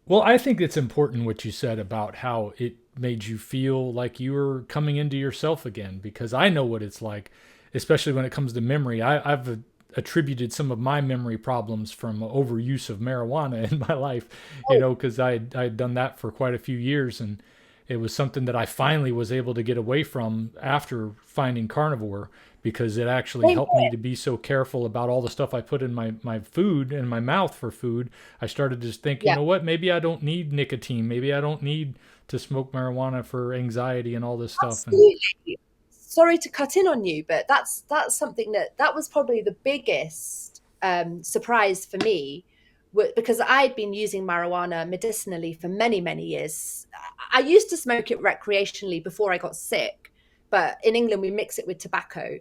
Well, I think it's important what you said about how it made you feel like you were coming into yourself again, because I know what it's like, especially when it comes to memory. I've attributed some of my memory problems from overuse of marijuana in my life, Oh, because I'd done that for quite a few years, and it was something that I finally was able to get away from after finding carnivore, because it actually same helped me here. to be so careful about all the stuff I put in my food and my mouth for food. I started to just think, you Yeah, know what, maybe I don't need nicotine. Maybe I don't need to smoke marijuana for anxiety and all this stuff. And absolutely. Sorry to cut in on you, but that's something that was probably the biggest surprise for me, because I'd been using marijuana medicinally for many, many years. I used to smoke it recreationally before I got sick, but in England we mix it with tobacco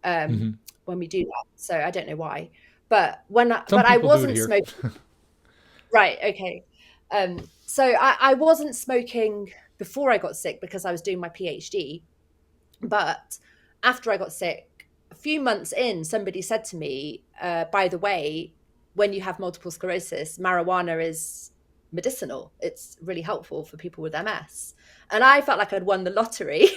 um, mhm. when we do that. So I don't know why, Some but I people do it wasn't here. smoking. Right, okay. So I wasn't smoking before I got sick because I was doing my PhD. But after I got sick, a few months in, somebody said to me, by the way, when you have multiple sclerosis, marijuana is medicinal. It's really helpful for people with MS. And I felt like I'd won the lottery.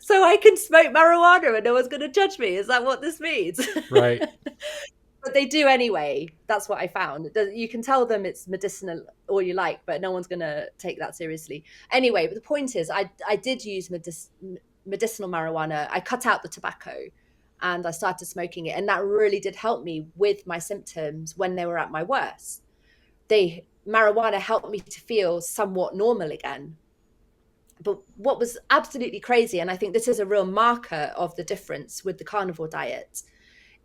So I can smoke marijuana and no one's going to judge me. Is that what this means? Right. But they do anyway. That's what I found. You can tell them it's medicinal all you like, but no one's going to take that seriously. Anyway, but the point is, I did use medicinal marijuana. I cut out the tobacco and I started smoking it. And that really did help me with my symptoms when they were at my worst. Marijuana helped me to feel somewhat normal again. But what was absolutely crazy, and I think this is a real marker of the difference with the carnivore diet,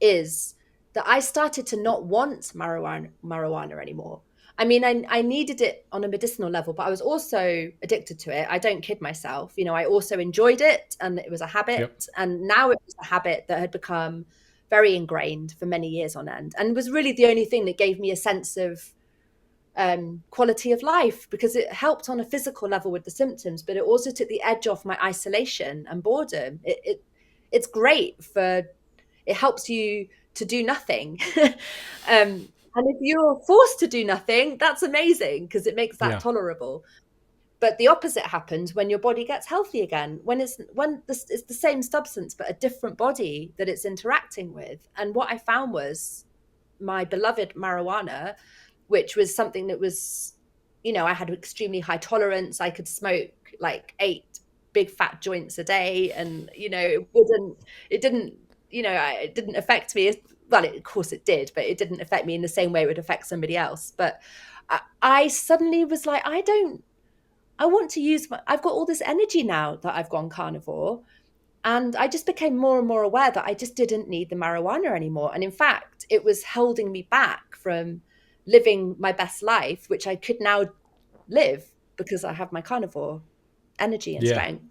is that I started to not want marijuana anymore. I mean, I needed it on a medicinal level, but I was also addicted to it. I don't kid myself. I also enjoyed it and it was a Yep. habit. And now it was a habit that had become very ingrained for many years on end and was really the only thing that gave me a sense of quality of life, because it helped on a physical level with the symptoms, but it also took the edge off my isolation and boredom. It's great for it helps you to do nothing. And if you're forced to do nothing, that's amazing because it makes that Yeah. tolerable. But the opposite happens when your body gets healthy again, it's the same substance but a different body that it's interacting with. And what I found was my beloved marijuana, which was something that was, I had extremely high tolerance. I could smoke like 8 big fat joints a day, and it didn't, it didn't affect me. Well, of course it did, but it didn't affect me in the same way it would affect somebody else. But I suddenly was like, I want to use I've got all this energy now that I've gone carnivore. And I just became more and more aware that I just didn't need the marijuana anymore. And in fact, it was holding me back from living my best life, which I could now live because I have my carnivore energy and Yeah. strength.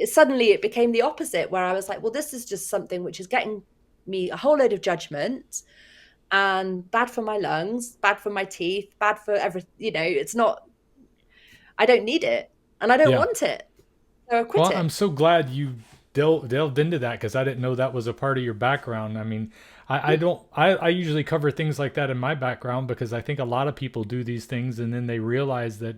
Suddenly it became the opposite, where I was like, well, this is just something which is getting me a whole load of judgment and bad for my lungs, bad for my teeth, bad for everything. It's not, I don't need it and I don't Yeah. want it. So I quit Well, it. I'm so glad you delved into that, because I didn't know that was a part of your background. I mean, I don't, I usually cover things like that in my background because I think a lot of people do these things and then they realize that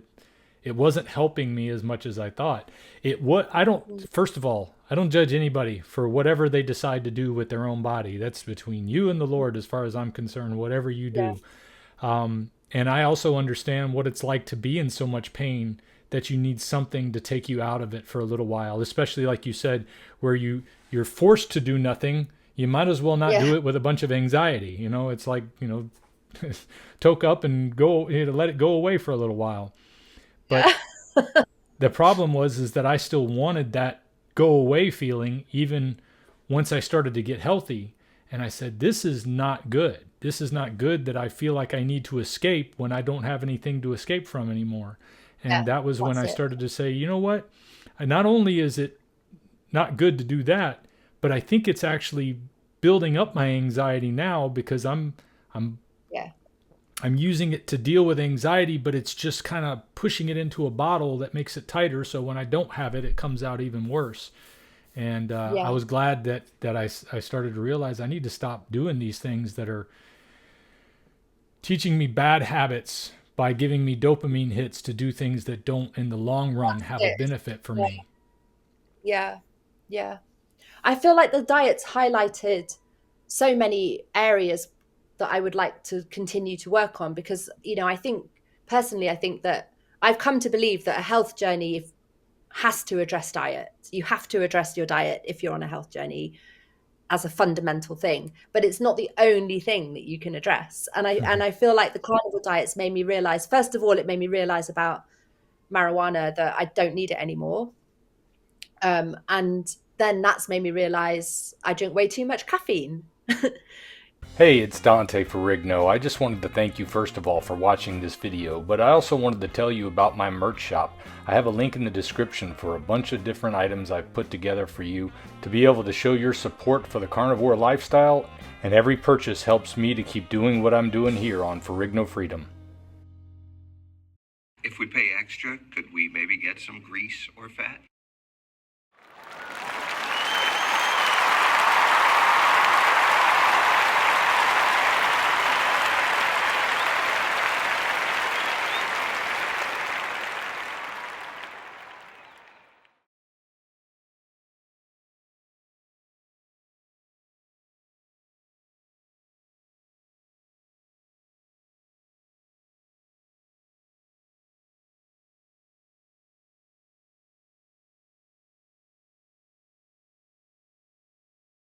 it wasn't helping me as much as I thought. I don't, first of all, I don't judge anybody for whatever they decide to do with their own body. That's between you and the Lord, as far as I'm concerned, whatever you Yeah. do. And I also understand what it's like to be in so much pain that you need something to take you out of it for a little while, especially like you said, where you're forced to do nothing. You might as well not Yeah. do it with a bunch of anxiety. It's like, toke up and go, let it go away for a little while. But Yeah. the problem was is that I still wanted that go away feeling even once I started to get healthy. And I said, this is not good. This is not good that I feel like I need to escape when I don't have anything to escape from anymore. And Yeah. that was when That's I it. started to say, you know what? Not only is it not good to do that, but I think it's actually building up my anxiety now, because I'm Yeah. I'm using it to deal with anxiety, but it's just kind of pushing it into a bottle that makes it tighter. So when I don't have it, it comes out even worse. And I Yeah. was glad that I started to realize I need to stop doing these things that are teaching me bad habits by giving me dopamine hits to do things that don't in the long run have a It. benefit for Yeah. me. Yeah. Yeah. I feel like the diet's highlighted so many areas that I would like to continue to work on because, I think personally, I think that I've come to believe that a health journey has to address diet. You have to address your diet if you're on a health journey as a fundamental thing, but it's not the only thing that you can address. And I feel like the carnivore diets made me realize, first of all, it made me realize about marijuana that I don't need it anymore. And then that's made me realize I drink way too much caffeine. Hey, it's Dante Ferrigno. I just wanted to thank you first of all for watching this video, but I also wanted to tell you about my merch shop. I have a link in the description for a bunch of different items I've put together for you to be able to show your support for the carnivore lifestyle, and every purchase helps me to keep doing what I'm doing here on Ferrigno Freedom. If we pay extra, could we maybe get some grease or fat?